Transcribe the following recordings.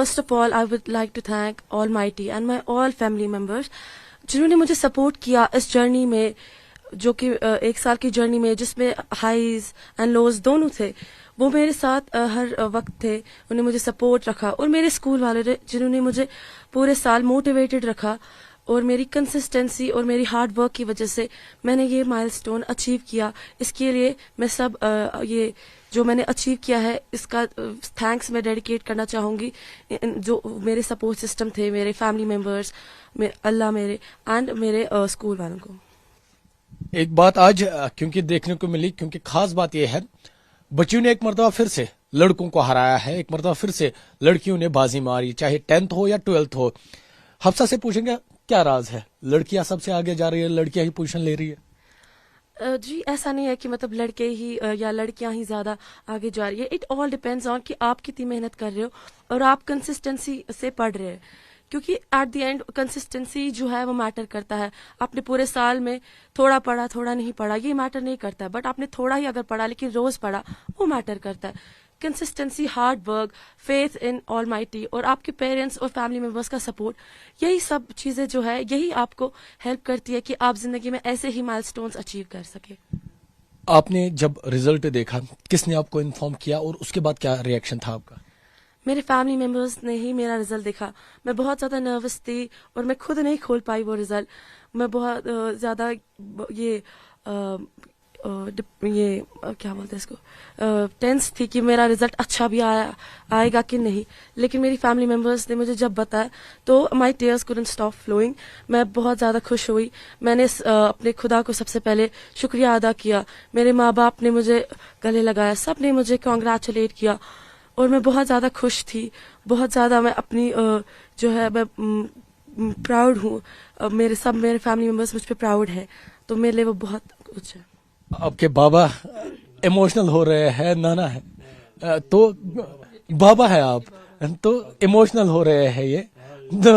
First of all, I would like to thank Almighty and my all family members जिन्होंने मुझे support किया इस journey में, जो कि 1 साल की जर्नी में जिसमें हाईज एंड लोज दोनों थे, वो मेरे साथ हर वक्त थे. उन्होंने मुझे सपोर्ट रखा. और मेरे स्कूल वाले जिन्होंने मुझे पूरे साल मोटिवेटेड रखा, और मेरी कंसिस्टेंसी और मेरी हार्ड वर्क की वजह से मैंने ये माइलस्टोन अचीव किया. इसके लिए मैं सब ये जो मैंने अचीव किया है इसका थैंक्स मैं डेडिकेट करना चाहूँगी जो मेरे सपोर्ट सिस्टम थे, मेरे फैमिली मेम्बर्स, अल्लाह मेरे एंड मेरे स्कूल वालों को. एक बात आज क्योंकि देखने को मिली, क्योंकि खास बात यह है बच्चियों ने एक मरतबा फिर से लड़कों को हराया है, एक मरतबा फिर से लड़कियों ने बाजी मारी, चाहे 10th हो या 12th हो. हफ्सा से पूछेंगे क्या राज है, लड़कियां सबसे आगे जा रही है, लड़कियां ही पोजीशन ले रही है? जी ऐसा नहीं है कि मतलब लड़के ही या लड़कियां ही ज्यादा आगे जा रही है. इट ऑल डिपेंड्स ऑन कि आप कितनी मेहनत कर रहे हो और आप कंसिस्टेंसी से पढ़ रहे हैं, क्योंकि एट द एंड कंसिस्टेंसी जो है वो मैटर करता है. आपने पूरे साल में थोड़ा पढ़ा थोड़ा नहीं पढ़ा ये मैटर नहीं करता है, बट आपने थोड़ा ही अगर पढ़ा लेकिन रोज पढ़ा वो मैटर करता है. Consistency, hard work, faith in almighty और आपके पेरेंट्स और फैमिली मेंबर्स का सपोर्ट, यही सब चीजें जो है यही आपको हेल्प करती है कि आप जिंदगी में ऐसे ही माइलस्टोन्स अचीव कर सके. आपने जब रिजल्ट देखा किसने आपको इन्फॉर्म किया और उसके बाद क्या रिएक्शन था आपका? मेरे फैमिली मेंबर्स ने ही मेरा रिजल्ट देखा. मैं बहुत ज़्यादा नर्वस थी और मैं खुद नहीं खोल पाई वो रिजल्ट. मैं बहुत ज़्यादा ये क्या बोलते हैं इसको, टेंस थी कि मेरा रिजल्ट अच्छा भी आएगा कि नहीं. लेकिन मेरी फैमिली मेंबर्स ने मुझे जब बताया तो माई टीयर्स कुडंट स्टॉप फ्लोइंग. मैं बहुत ज़्यादा खुश हुई. मैंने अपने खुदा को सबसे पहले शुक्रिया अदा किया. मेरे माँ बाप ने मुझे गले लगाया, सब ने मुझे कॉन्ग्रेचुलेट किया और मैं बहुत ज़्यादा खुश थी. बहुत ज़्यादा मैं अपनी जो है मैं प्राउड हूँ. मेरे फैमिली मेंबर्स मुझ पर प्राउड है, तो मेरे लिए वो बहुत कुछ है. आपके बाबा इमोशनल हो रहे हैं, नाना है तो बाबा है आप, तो इमोशनल हो रहे हैं ये. तो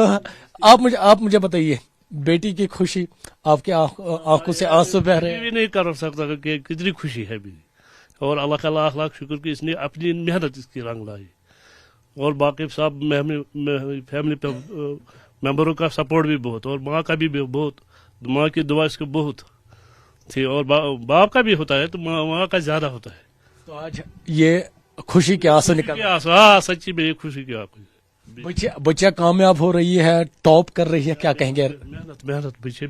आप मुझे बताइए बेटी की खुशी, आपके आंखों से आंसू बह रहे हैं. भी नहीं कर सकता कि कितनी खुशी है भी, और अल्लाह का लाख लाख शुक्र कि इसने अपनी मेहनत इसकी रंग लाई, और बाकी सब फैमिली मेंबरों का सपोर्ट भी बहुत, और माँ का भी बहुत, माँ की दुआ इसको बहुत थी, और बाप का भी होता है तो माँ का ज्यादा होता है. तो आज ये खुशी के आंसू निकल, हाँ सच्ची में ये खुशी की बच्चियां कामयाब हो रही है, टॉप कर रही है, क्या कहेंगे? मेहनत बच्चे